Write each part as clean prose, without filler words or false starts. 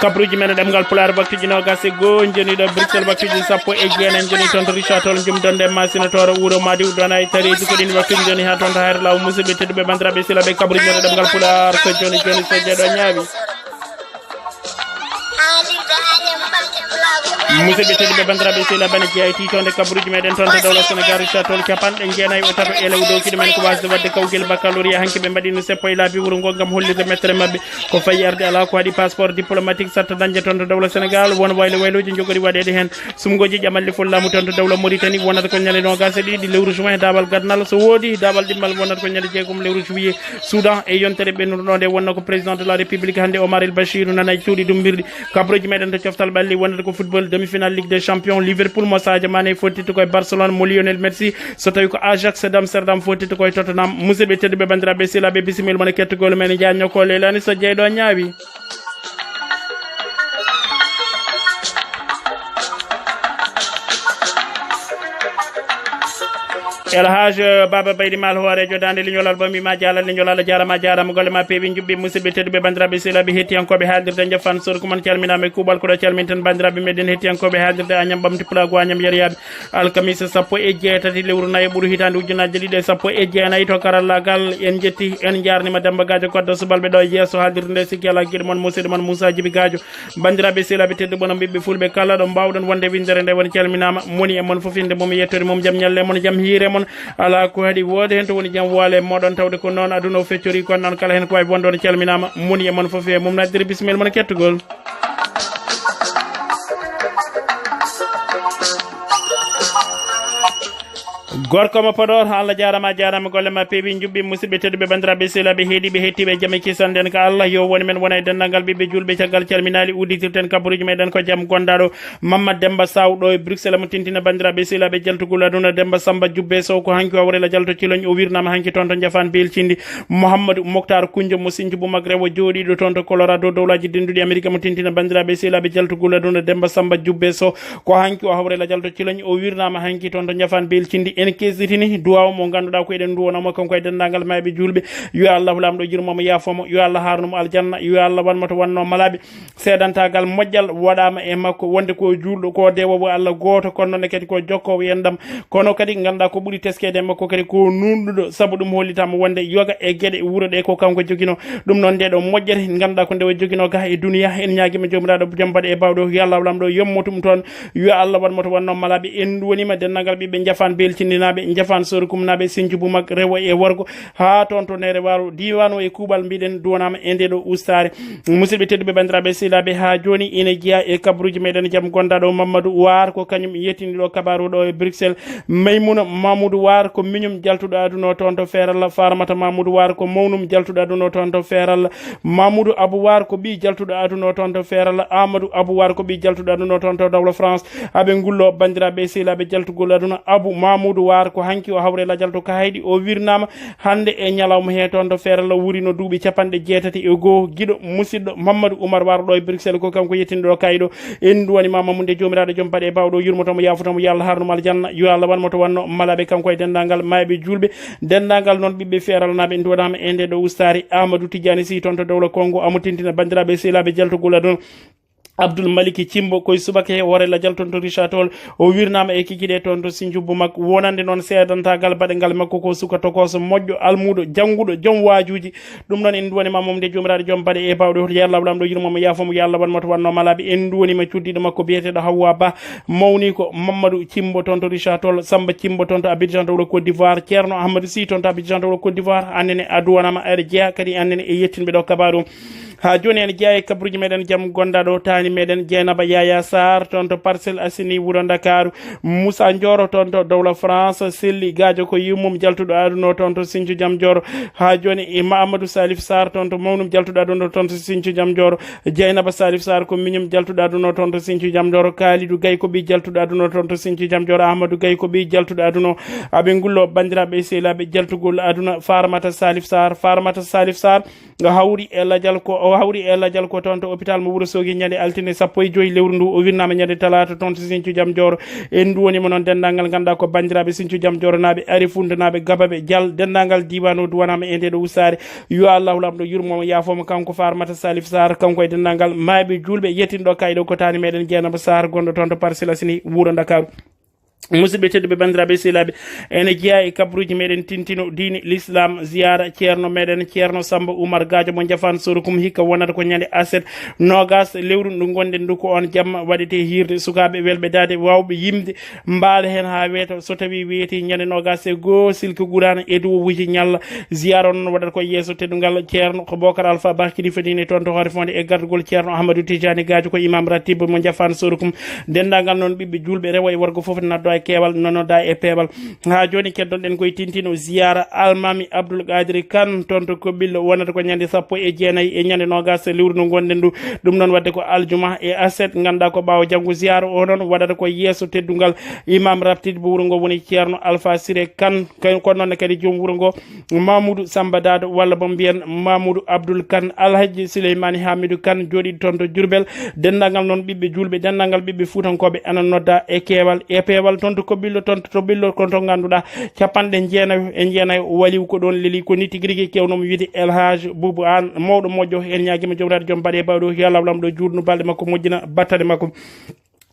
kabruji men demgal pular baktuji no gase go joni do Bruxelles baktuji sappo e jenen joni ton Richard tol jum donde masina toro wuro madi dona e tareji ko din baktuji joni ha ton har law musidbe tedbe bandrabe sila be kabruji men demgal pular ko joni so jedo nyaabi musidɓe tedduɓe bandiraɓe sehla bane jeeyti tonde kabruji meɗen tonde dawla sénégal Richard tol capanɗe jeenayyi o tato elew dow kiɗo men ko wasde wadde kawguel baccalauréat hanke ɓe mbaɗino seppo e laabi wuuro ngo gam hollirde mettere mabɓe ko fayi arde ala ko waɗi passeport diplomatique satta dañde tonto dawla sénégal won waylo wayloji jogori waɗede hen sumgoji ƴamalli follamu tonto dawla mauritanie wonata ko ñande nogas e ɗiɗi lewru juin daabal gadnal so woodi daabal ɗimmal wonata ko ñande jeegom lewru juillet soudan e yontere ɓennuɗo nde wonno ko président de la république hande Omar el Bachir nana e cuuɗi ɗumbirɗi kabruji meɗen to coftal ɓalli wonata ko football demi-finale Ligue des Champions Liverpool mo Sadio Mané fottito koye Barcelone mo Lionel Messi so tawi ko Ajax d'Amsterdam fottito koye Tottenham musidɓe tedduɓe bandiraɓe sehlaɓe bisimilla mono kettugol men jaño ko lelani so jeyɗo ñaawi El Hadj Baba Baydi Mal hoorejo dande liñolal bami ma jalal liñolal jarama jarama golle ma peewi jubbi musidɓe tedduɓe bandiraɓe sehlaɓe hettiyankoɓe haalirde Njafaan Soorokum calminama e kuuɓal koɗo calminten bandiraɓe meɗen hettiyankoɓe haalirde Agnam ɓamti pulago Agnam yariyaɓe alkamisa sappo e jeetati lewru nayi ɓuuru hitande ujunnaje ɗiɗi e sappo e jeenayyi to karallagal en jetti en jarnima Demba Gaajo koddo subalɓe ɗo yesso haalirde nde sikki ala guiɗo moon musidɗo moon Moussa Jibi Gaajo bandiraɓe sehlaɓe tedduɓe no ɓiɓɓe fulɓe kala ɗo mbawɗon wonde windere nde woni calminama moni e moon foof inde mum yettode mum jaam ñalle moon jaam hiire moon ala ko haɗi woode hen to woni jaam waale moɗon tawde ko noon aduna o feccori kono noon kala hen ko wawi wonde on calminama moni e moon foof e mum naddiri bisimilla moon kettugol gorko mo Podor Allah jarama jarama golle ma peewi jubbi musidɓe tedduɓe bandiraɓe sehlaɓe heeɗiɓe hettiɓe jaame kisanden ko Allah yo woni men wona e dendagal ɓiɓɓe julɓe caggal calminali udditirten kabaruji meɗen ko jaam gondaɗo Mamadou Demba Saw ɗo e Bruxelles mo tintina bandiraɓe sehlaɓe jaltugol aduna Demba Samba Jubbe Sow ko hanki o warela jalto ciloñ o wirnama hanki toon to Njafaan belcindi Mouhamadou Mokhtar Koundio mo Sinthiou Boumak rewo jooɗiɗo toon to Colorado dowlaji denduɗi Amérique mo tintina bandiraɓe sehlaɓe jaltugol aduna Demba Samba Jubbe Sow ko hanki o hawrela jalto ciloñ o wirnama hanki toon to Njafaan belcindi en kesditini duwaw mo ganduɗa ko eɗen duwonamo kanko e dendagal mayɓe julɓe yo Allah lamɗo jirmomo yaafomo yo Allah harnumo aljanna yo Allah wanmo to wanno malaɓe seedantagal moƴƴal waɗama e makko wonde ko julɗo ko dewowo Allah goto kono noon kadi ko jokkowo yendam kono kadi ganduɗa ko ɓuuri teskede makko kadi ko nunɗuɗo saabu ɗum hollitama wonde yoga e gueɗe wuuro ɗe ko kanko joguino ɗum noon ndeɗo moƴƴere ganduɗa ko ndewo joguino ga e duniya en ñaguima jomiraɗo joom baɗe e bawɗo yo Allah lamɗo yommotum toon yo Allah wanmo to wanno malaɓe en duwonima dendagal ɓiɓɓe Njafaan beltindinaɓe Njafaan Soorokum naɓe Sinthiou Boumak rewo e worgo ha toon to nere waro diwan o e kuuɓal mbiɗen duwanama e ndeɗo ustare musidɓe tedduɓe bandiraɓe sehlaɓe ha joni ina jeeya e kabruji meɗen jaam gondaɗo Mamadou War ko kañum yettiniɗo kabaru ɗo e Bruxelles Maymouna Mamoudou War ko miñum jaltuɗo aduno toon to Feralla Farmata Mamoudou War ko mawnum jaltuɗo aduno toon to Feralla Mamoudou Abou War ko ɓi jaltuɗo aduno toon to Feralla Amadou Abou War ko ɓi jaltuɗo aduno toon to dawla France aɓe gullo bandiraɓe sehlaɓe jaltugol aduna Abou Mamoudou War ko hanki o hawre la jalto kaydi o wirnama hande e ñalawma he toon to Feralla wurino duuɓi capanɗe jeetati e goho guiɗo musidɗo Mamadou Oumar War ɗo e Bruxelles ko kanko yettinɗo kayɗo en duwanima Mamoudou jomiraɗo joom baɗe e bawɗo yurmotomo yafotomo yo Allah harnumo aljanna yo Allah wanmo to wanno malaɓe kanko e dendagal mayɓe julɓe dendagal noon ɓiɓɓe Feralla naɓe en duwanama e nde ɗo ustari Amadou Tidiane Sy toon to dawla Congo amo tintina bandiraɓe sehlaɓe jaltugol aduna Abdoul Maliki Cimbo koye subaka he worela jalton to Richard Toll o wirnama e kikiɗe toon to Sinthiou Boumak wonande noon seedantagal baɗengal makko ko suka tokoso moƴƴo almuɗo jangguɗo joom wajuji ɗum noon en duwanima momde jomiraɗo joom baɗe e bawɗe hoto yallah lamɗo yurmomo yaafomo yo Allah wanmo to wanno malaɓe en duwanima cuddiɗo makko biyeteɗo Hawwa Ba mawni ko Mamadou Cimbo toon to Richard Toll Samba Cimbo toon to Abidjan to wuro Côte d'Ivoire Ceerno Ahmadou Sy toon to Abidjan to wuro Côte d'Ivoire annene a duwanama aɗa jeeya kadi annene e yettinɓe ɗo kabaru ha joni en jeeya e kabruji meɗen jaam gondaɗo tani meɗen Dieynaba Yaya Sarr toon to Parcelles Assainies wuro Dakaru Moussa Ndioro toon to dawla France Selli Gaajo ko yimmum jaltuɗo aduno toon to Sinthiou Diam Dioro ha joni e Mamadou Salif Sarr toon to mawnum jaltuɗo aduno toon to Sinthiou Diam Dioro Dieynaba Salif Sarr ko miñum jaltuɗo aduno toon to Sinthiou Diam Dioro Kalidou Gaye ko ɓi jaltuɗo aduno toon to Sinthiou Diam Dioro Ahmadou Gaye ko ɓi jaltuɗo aduno aɓe gullo bandiraɓe sehlaɓe jaltugol aduna Farmata Salif Sarr hawri e ladial ko toon to hôpital mo Wourossogui ñande altine 15 lewru ndu o winnama ñande talata toon to Sinthiou Diam Dioro en duwonima noon dendagal ganduɗa ko bandiraɓe Sinthiou Diam Dioro naɓe ari fundanaɓe gabaɓe dial dendagal diwan o duwanama e ndeɗo usare yo allahu lamɗo yurmomo yafomo kanko Farmata Salif Sarr kanko e dendagal maaɓe julɓe yettinɗo kayɗo ko tani meɗen Dieynaba Sarr gonɗo toon to Parcelles Assainies wuuro Dakaru musidɓe tedduɓe bandiraɓe sehilaɓe ene jeeya e kabruji meɗen tintino diine l'islam ziyara ceerno meɗen ceerno Samba Oumar Gaajo mo Njafaan Soorokum hikka wonata ko ñande aset nogas lewru ndu gonɗen ndu ko on jamma waɗete hirde sukaɓe welɓe dade wawɓe yimde mbaala hen ha weeto so tawi weeti ñande nogas e goho silke gurana e dow wuji ñalla ziyara noon waɗata ko yesso teddugal ceerno ko Bocar Alpha Ba kilifa diine toon to hoore fonde e gardugol ceerno Ahmadou Tidiani Gaajo ko imam ratib mo Njafaan Soorokum dendagal noon ɓiɓɓe julɓe rewo e worgo foof naddo e kewal nonoda e peewal ha joni keddonɗen koye tintino ziyara almami Abdoul Kadiri Kane toon to Kobɓillo wonata ko ñande 19 e ñande nogas lewru ndu gonɗen ndu ɗum noon wadde ko aljuma e aset ganduɗa ko ɓawo janggo ziyara o noon waɗata ko yesso teddugal imam raptide bo wuuro ngo woni ceerno Alpha Siré Kane kono noon kadi joom wuuro ngo Mamoudou Samba Dado walla bo mbiyen Mamoudou Abdoul Kane Alhaji Souleymani Hamidou Kane jooɗiɗo toon to Diourbel dendagal noon ɓiɓɓe julɓe dendagal ɓiɓɓe fuutankoɓe ana nodda e kewal e peewal toon to Kobɓillo toon to Ɓillo kon to ganduɗa capanɗe jeenayo waliw ko ɗon leeli ko ni tigui rigui kewnomo wiide El Hadj Boubou An mawɗo moƴƴo en ñaguima jomrade joom mbaɗe bawɗo yo Allah lamɗo juutno balɗe makko moƴƴina battade makko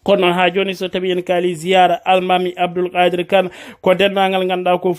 kono noon ha joni so tawi en kaali ziyara almami Abdoul Kadiri Kane ko dendagal ganduɗa ko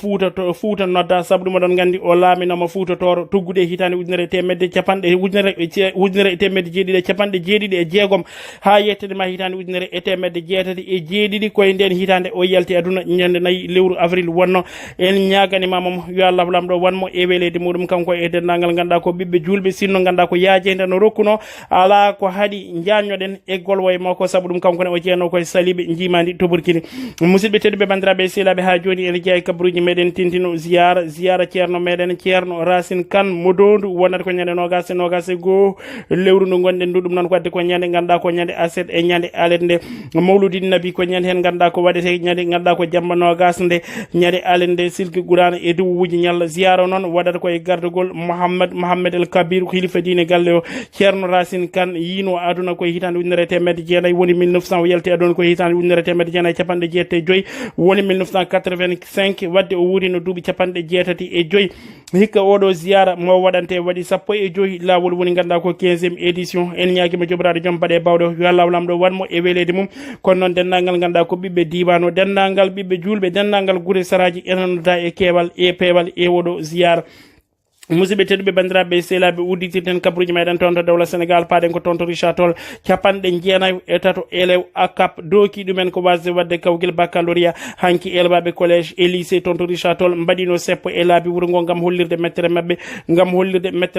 Fouta nodda saabu ɗum oɗon gandi o laaminoma Foutatoro tuggude hitande ujunere temedde capanɗe ujunere temedde jeeɗiɗi capanɗe jeeɗiɗi e jeegom ha yettede ma hitande ujunere e temedde jeetati e jeeɗiɗi koye nden hitande o yalti aduna ñande 4 lewru avril wonno en ñaganimamomo yo Allah lamɗo wanmo e welede muɗum kanko e dendagal ganduɗa ko ɓiɓɓe julɓe sinno ganduɗa ko yaajede no rokkuno ala ko haɗi jañoɗen e golwoye makko saabu ɗum kanko o jeeno koye saliɓe jimadi to Burkini musidɓe tedduɓe bandiraɓe sehilaɓe ha joni ene jeeya e kabruji meɗen tintino ziyara ceerno meɗen ceerno Racine Kane mo dondu wonata ko ñande nogas e goho lewru ndu gonɗen ndu ɗum noon ko wadde ko ñande ganduɗa ko ñande aset e ñande alede nde mawludin nabi ko ñande hen ganduɗa ko waɗete ñande ganduɗa ko jamma nogas nde ñande alede nde silke gurana e dow wuji ñalla ziyara noon waɗata koye gardugol Mohammed El Kabir khalifa diine galle o ceerno Racine Kane yino aduna koye hitande ujunere temedde jeenayyi woni 1900 o yalti aduna koye hitande ujunere temedde jeenayyi capanɗe jeetati e joyyi woni 1985 wadde o wuurino duuɓi capanɗe jeetati e joyyi hikka oɗo ziyara mo waɗante waɗi 15 lawol woni ganduɗa ko 15e édition en ñaguima jomiraɗo joom mbaɗe bawɗo yo Allah lamɗo wanmo e welede mum kono noon dendagal ganduɗa ko ɓiɓɓe diwan o dendagal ɓiɓɓe julɓe dendagal guure saraji enanoda e keewal e peewal e oɗo ziyara musidɓe tedduɓe bandiraɓe sehilaɓe udditirten kabruji meɗen toon to dawla Sénégal paɗen ko toon to Richard Toll capanɗe jeenayyi e tato élève ACAP doki ɗumen ko wasde wadde kawguel baccalauréat hanki élevaɓe collège et lycée toon to Richard Toll mbaɗino seppo e laabi wuuro ngo gam hollirde mettere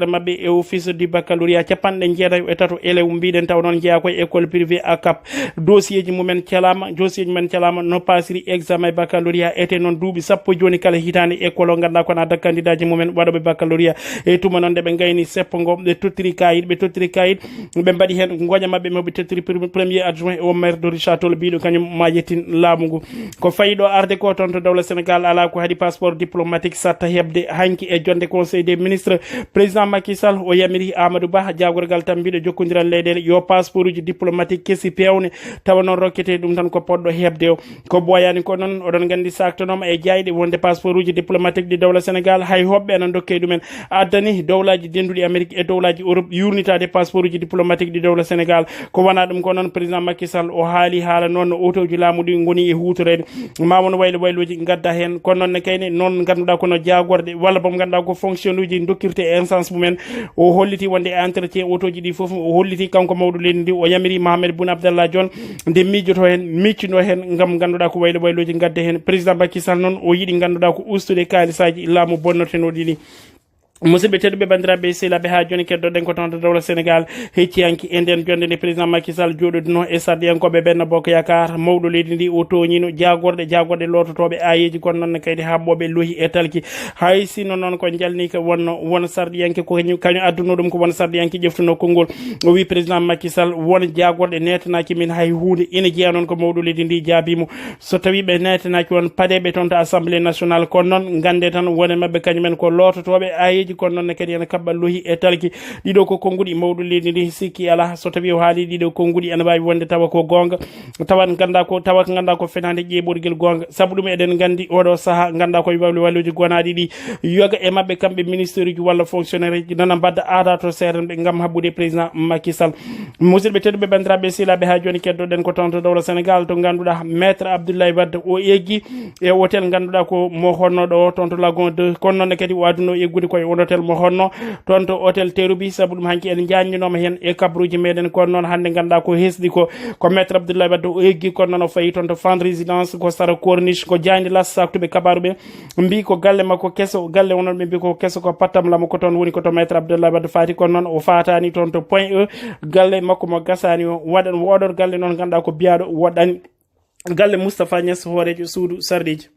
mabɓe e office du baccalauréat capanɗe jeenayyi e tato élève mbiɗen taw noon jeeya koye école privé ACAP dossier ji mumen calama no pasiri examen baccalauréat ete noon duuɓi sappo joni kala hitande école o ganduɗa kono adda candidat ji mumen waɗoɓe baccalauréat e tuma noon nde ɓe gayni seppo ngo ɓe tottiri kayit ɓe mbaɗi hen goƴa mabɓe moɓe tottiri premier adjoint au maire de Richard Toll biɗo kañum ma yettin laamu ngu ko fayiɗo arde ko toon to dawla Sénégal ala ko haɗi passeport diplomatique satta hebde hanki e jonde conseil des ministres président Macky Sall o yamiri Amadou Ba jagorgal tan mbiɗo jokkodiral leyɗele yo passeport uji diplomatique kesi pewne tawa noon rokkete ɗum tan ko poɗɗo hebde o ko boyani ko noon oɗon gandi saktanoma e jayɗe wonde passeport uji diplomatique ɗi dawla Sénégal hay hoɓɓe ana dokke ɗumen addani dowlaji denduɗi Amérique e dowlaji Europe yurnitade passeport uji diplomatique ɗi dawla Sénégal ko wona ɗum ko noon président Macky Sall o haali haala noon no autoji laamu ɗi goni e hutorede mamono wayloji gadda hen kono noon ne kayne noon ganduɗa kono jagorde walla bomo ganduɗa ko fonction uji dokkirte e instance mumen o holliti wonde entretien autoji ɗi foof o holliti kanko mawɗo leydi ndi o yamiri Mahammed Boun Abdallah Dionne nde miijoto hen miccino hen gam ganduɗa ko wayloji gadde hen président Macky Sall noon o yiiɗi ganduɗa ko ustude kalisaji laamu bonnotenoɗi ɗi musidɓe tedduɓe bandiraɓe sehilaɓe ha joni keddoɗen ko toon to dawla Sénégal hecciyanki e nden jonde nde président Macky Sall joɗodino e sardiyankoɓe Benno Bokk Yakar mawɗo leydi ndi o toñino jagorɗe lototoɓe ayeji kono noon kaydi habɓoɓe lohi e talki hay sinno noon ko jalni ko won sardiyanke ko kañum adduno ɗum ko won sardiyanke ƴeftuno konngol o wi président Macky Sall won jagorɗe netanaki min hay hunde ina jeeya noon ko mawɗo leydi ndi jaabimo so tawi ɓe netanaki won padeɓe toon to assemblée nationale kono noon gande tan wonen mabɓe kañumen ko lototoɓe ayeji yeggi kono non kadi en kabbal lohi e talki dido ko kongudi mawdu leydi ndi sikki ala so tawi o haali dido kongudi ana wawi wonde tawa ko gonga tawan ganda ko fenande ƴeɓorguel gonga sabu ɗum eɗen gandi oɗo saaha ganda koye walluji gonaɗi ɗi yoga e mabɓe kamɓe ministére uji walla fonctionnaire ji nana mbadda aada to seerenɓe gam habbude président Macky Sall musidɓe tedduɓe bandiraɓe silaɓe ha joni keddoɗen ko toon to dowla Sénégal to ganduɗa maître Abdoulaye Wade o eggi e hôtel ganduɗa ko mo honnoɗo toon to lagon 2 kono noon kadi o aduno eggude koye on hôtel mo honno toon to hôtel Terubi sabu ɗum hanki en jañinoma hen e kabruji meɗen kono noon hande ganduɗa ko hesɗi ko maître Abdoulaye Wade o eggi kono noon o fayi toon to Fann résidence ko Sara Corniche ko jandi las saktuɓe kabaruɓe mbi ko galle makko kesso galle onon ɓe mbi ko kesso ko pattam lamo ko toon woni ko to maître Abdoulaye Wade faati kono noon o fatani toon to point E galle makko mo gasani o waɗan woɗon galle noon ganduɗa ko biyaɗo waɗani galle Moustapha Niass hoorejo suudu sarɗiji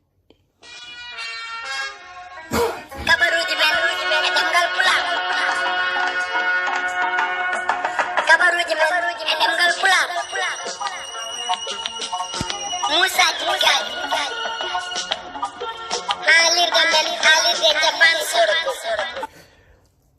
Haalirde Njafaan Soorokum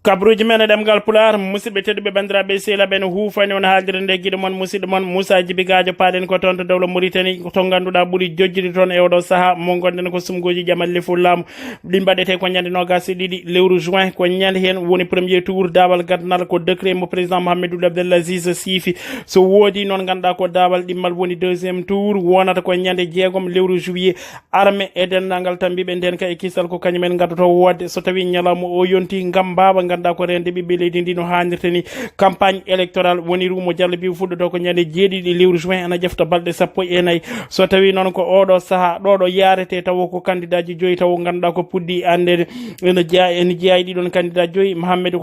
kabruji men ɗemgal pular musidɓe tedduɓe bandiraɓe sehilaɓe no hufani on haalirde nde guiɗo moon musidɗo moon Moussa Jibi Gaajo paɗen ko toon to dawla Mauritanie to ganduɗa ɓuuri jojjiri toon e oɗo saaha mo gonɗen ko sumgoji jamal fo laamu ɗi mbaɗete ko ñande nogas e ɗiɗi lewru juin ko ñande hen woni premier tour dawal gaddanal ko décret mo président Mouhamadou Abdelaziz siifi so woodi noon ganduɗa ko dawal ɗimmal woni deuxiéme tour wonata ko ñande jeegom lewru juillet armé e dendagal tan mbiɓe nden ka e kisal ko kañumen gaddoto wodde so tawi ñalawma o yonti gam mbaba ganduɗa ko rende ɓiɓɓe leydi ndi no hannirta ni campagne électorale woni rumo diallo mbi fuɗɗoto ko ñande jeeɗiɗi lewru juin ana jefta balɗe 14 so tawi noon ko oɗo saaha ɗoɗo yarete taw ko candidat ji joyi taw ganduɗa ko puɗɗi andede ene jeeyayi ɗiɗon candidat joyi Mohamed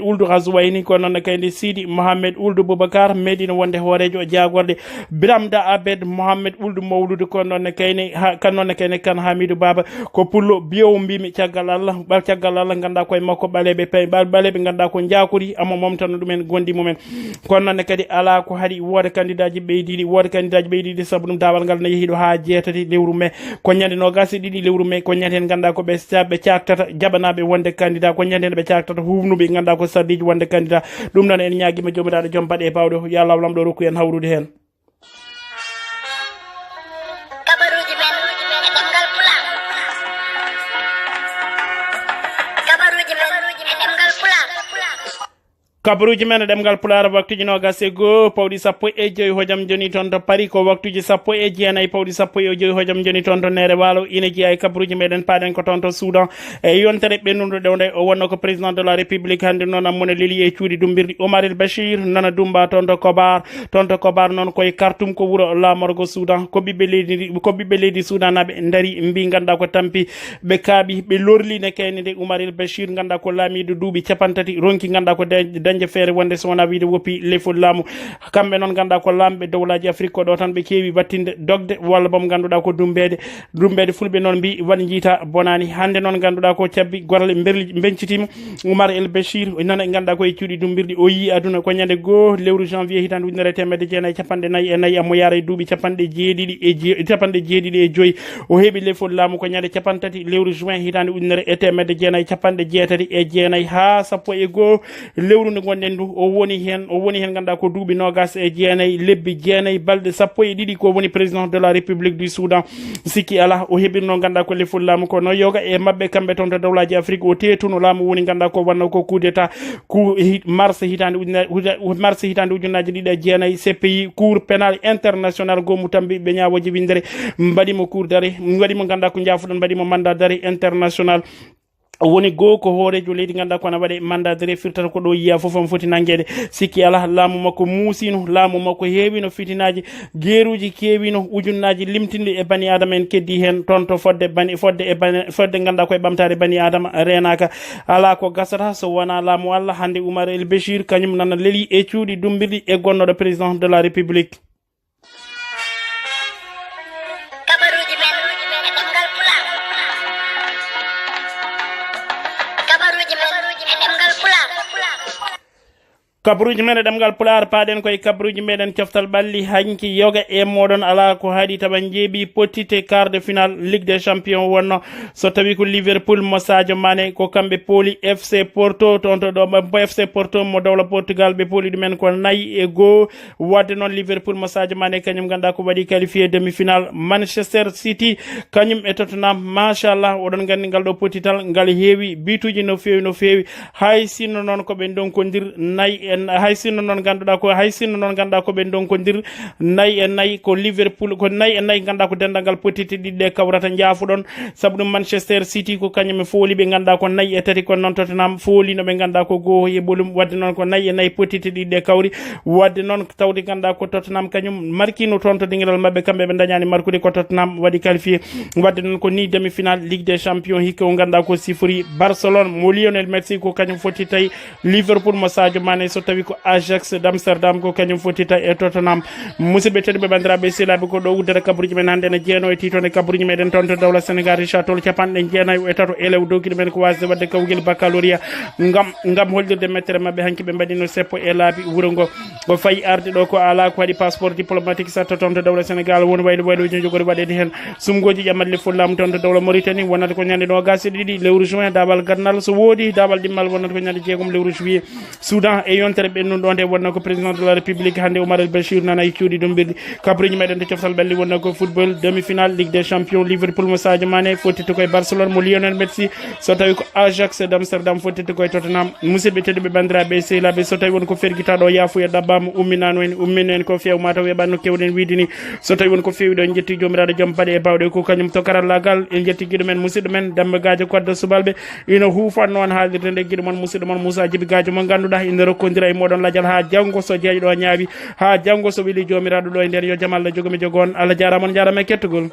Ould Ghazouani ko noon kayde Sidi Mohamed Ould Boubacar meɗino wonde hoorejo jagorde Biramda Abed Mohamed Ould Mawlude ko noon kayne kan Hamidou Baba ko pullo biyowo mbimi caggal Allah ganduɗa koye makko ɓaleɓe pay ɓaleɓe ganduɗa ko jakori amo momtano ɗumen gondi mumen kono noon kadi ala ko haɗi woda candidat ji ɓeydiɗi saabu ɗum dawal ngal ne yeehiɗo ha jeetati lewru mai ko ñande nogas e ɗiɗi lewru mai ko ñande hen ganduɗa ko ɓe caktata jaɓanaɓe wonde candidat ko ñande hen ɓe caktata hufnuɓe ganduɗa ko sardiji wonde candidat ɗum noon en ñaguima jomiraɗo joom baɗe bawɗo yo Allah lamɗo rokku en hawrude hen kabaruji men ɗemgal pulara waktuji nogas e goho pawɗi 11 hojam joni toon to Paris ko waktuji 19 pawɗi 11 hojam joni toon to Nere Walo ina jeeya e kabaruji meɗen paɗen ko toon to Soudan e yontere ɓennuɗo ɗewde o wonno ko président de la république hande noon ammone leeli e cuuɗi dumbirɗi Omar El Bachir nana dumba toon to Kobar noon koye Khartoum ko wuuro lamorgo Soudan ko ɓiɓɓe leydi Soudan naɓe daari mbi ganduɗa ko tampi ɓe kaaɓi ɓe lorli ne kayne nde Omar El Bachir ganduɗa ko laamiɗo duuɓi capantati ronki ganduɗa ko dañde feere wonde so wona wiide woppi lefol laamu kamɓe noon ganduɗa ko lamɓe dowlaji Afrique ko ɗo tan ɓe keewi wattinde dogde walla boom ganduɗa ko dumbede fulɓe noon mbi waɗi jiita bonani hande noon ganduɗa ko cabbi gorle bencitima Oumar El Bachir noon e ganduɗa koye cuuɗi dumbirɗi o yi aduna ko ñande goho lewru janvier hitande ujunere temedde jeenayyi capanɗe nayyi e nayyi amo yaara e duuɓi capanɗe jeeɗiɗi e joyyi o heeɓi lefol laamu ko ñande capantati lewru juin hitande ujunere e temedde jeenayyi capanɗe jeetati e jeenayyi ha sappo e goho lewru nde gonɗen ndu o woni hen ganduɗa ko duuɓi nogas e jeenayyi lebbi jeenayyi balɗe 12 ko woni président de la république du Soudan sikki ala o heɓirno ganduɗa ko lefol laamu ko no yoga e mabɓe kamɓe toon to dawlaji Afrique o tetuno laamu woni ganduɗa ko wanno ko coup d'état mars hitande ujunnaji ɗiɗi e jeenayyi CPI cour pénal international gomu tambi ɓe ñawoji windere mbaɗimo cour d'arrêt mbaɗimo ganduɗa ko jafuɗon mbaɗimo mandat d'arrêt international woni goho ko hoorejo leydi ganduɗa kono waɗe mandat de firtata ko ɗo yiya foof on foti nanguede sikki ala laamu makko muusino laamu makko heewino fitinaji gueruji keewino ujunnaji limtinɗi e bani adama en keddi hen toon to fodde ganduɗa koye ɓamtade bani adama renaka ala ko gasata so wona laamu Allah hande Oumar El Bachir kañum nana leeli e cuuɗi dumbirɗi e gonnoɗo président de la république kabruji men demgal pular paden koy kabruji meden coftal balli hanki yoga e modon ala ko haadi taban jeebi potite quart de finale Ligue des Champions wonno so tawi ko Liverpool mo Sadio Mané ko kambe poli FC Porto tonto do FC Porto mo dawla Portugal be poli men ko nayi e go wadde non Liverpool mo Sadio Mané kanyum ganda ko wadi qualifié demi finale Manchester City kanyum e Tottenham machallah odon gandi ngal do potital ngal heewi bituji no feewi hay sinno non ko be donkondir nayi hay sinno non ganduda ko be donkondir nayi ko Liverpool ko nayi ganda ko dendangal potiti didde kawrata jaafudon sabu dum Manchester City ko kanyum fooli be ganda ko nayi e tati ko non Tottenham fooli no be ganda ko go e bolum wadde non ko nayi potiti didde kawri wadde non tawdi ganda ko Tottenham kanyum markino tonto dingiral mabbe kambe be dañani markude ko Tottenham wadi qualifié wadde non ko ni demi finale Ligue des Champions hikko ganda ko sifori Barcelone mo Lionel Messi ko kanyum foti tay Liverpool mo Sadio Mané so tawi ko Ajax d'Amsterdam ko kanyum foti tay e Tottenham musidɓe tedduɓe bandiraɓe sehilaɓe ko ɗo wuddere kabaruji men hande ne jeeno e titone kabaruji meɗen toon to dawla Sénégal Richard Toll capanɗe jeenayyo e tato elew doguiɗo men ko wasde wadde kawguel baccalauréat ngam holdirde mettere mabɓe hanki ɓe mbaɗino seppo e laabi wuuro ngo ko fayi arde ɗo ko ala ko waɗi passeport diplomatique satta toon to dawla Sénégal woni wayloji jogori waɗede hen sumgoji ƴamatle fullamu toon to dawla Mauritanie wonata ko ñande ɗo gasede ɗiɗi lewru juin daɓal gannal so woodi daɓal dimmal wonata ko ñande jeegom lewru juillet Soudan e yontere ɓennuɗo nde wonna ko président de la république hande Oumar El Bachir nana e cuuɗi ɗumbirɗi kabaruji meɗen to coftal ɓalli wonna ko football demi finale Ligue des Champions Liverpool mo Sadio Mané fottito koye Barcelone mo Lionel Messi so tawi ko Ajax d'Amsterdam fottito koye Tottenham musidɓe tedduɓe bandiraɓe sehilaɓe so tawi won ko ferguitaɗo yafuya dabbama umminano en ummino en ko few mataw yeɓanno kewɗen wiide ni so tawi won ko fewi ɗo en jetti jomiraɗo joom baɗe e bawɗe ko kañum to karallagal en jetti guiɗo men musidɗo men Demba Gaajo kodde subalɓe ina huufanno on haalirde nde guiɗo mon musidɗo mon Moussa Jibi Gaajo mo ganduɗa ina rokkodira e moɗon ladial ha janggo so jeeyɗo ñaawi ha janggo so weeli jomiraɗo ɗo e nder yo jaam Allah jogomi jogo on Allah jarama on jarama e kettugol